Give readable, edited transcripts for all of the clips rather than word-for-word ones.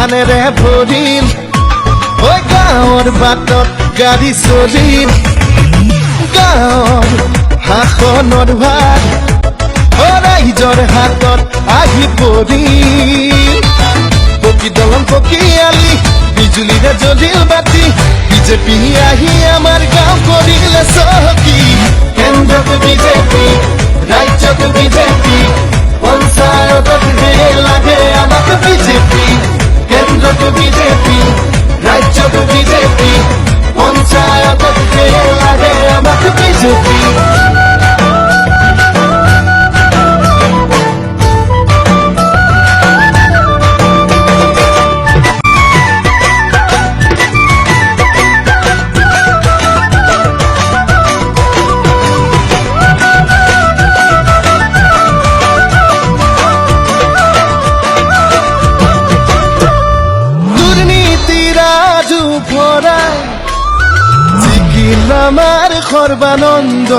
ধানেৰে ভৰিল ঐ গাঁৱৰ বাটত গাড়ী চলিল গাঁৱৰ শাসনৰ ভাৰ ৰাইজৰ হাতত আহি পৰিল পকী দলং পকী আলি বিজুলীৰে জ্বলিল বাতি বিজেপি আহি আমাৰ গাঁও কৰিলে চহকী কেন্দ্ৰত বিজেপি ৰাজ্যত বিজেপি পঞ্চায়তত লাগে আমাক বিজেপি কেন্দ্ৰত বিজেপি ৰাজ্যত বিজেপি পঞ্চায়তত লাগে আমাক বিজেপি আমাৰ সৰ্বানন্দ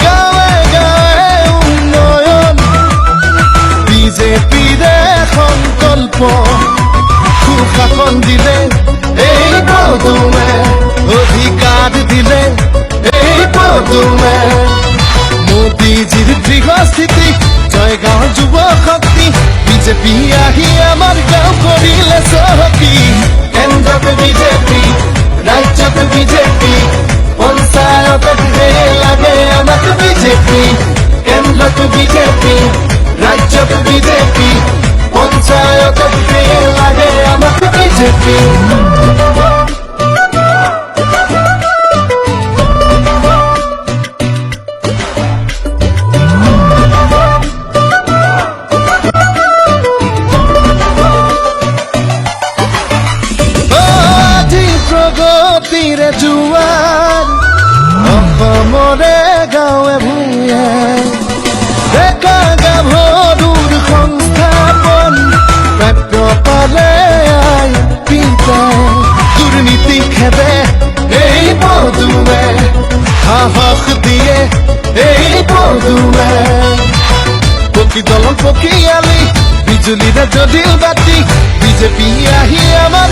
গাঁৱে গাঁৱে উন্নয়ন বিজেপিৰে সংকল্প সুশাসন দিলে এই পদুমে অধিকাৰ দিলে এই পদুমে মোদীজীৰ দৃঢ়স্থিতি জয়গাঁও যুৱ শক্তি বিজেপি আহি আমাৰ গাঁও কৰিলে চহকী কেন্দ্ৰত বিজেপি ৰাজ্যত বিজেপি পঞ্চায়তত লাগে আমাক বিজেপি কেন্দ্ৰত বিজেপি ৰাজ্যত বিজেপি পঞ্চায়তত লাগে আমাক বিজেপি প্ৰগতিৰে জোৱাৰ অসমৰে গাঁৱে ভূঞে ডেকা গাভৰুৰ সংস্থাপন প্ৰাপ্য পালে আই পিতাই দুৰ্নীতি খেদে এই পদুমে সাহস দিয়ে এই পদুমে পকী দলং পকী আলি বিজুলীৰে জ্বলিল বাতি বিজেপি আহি আমাৰ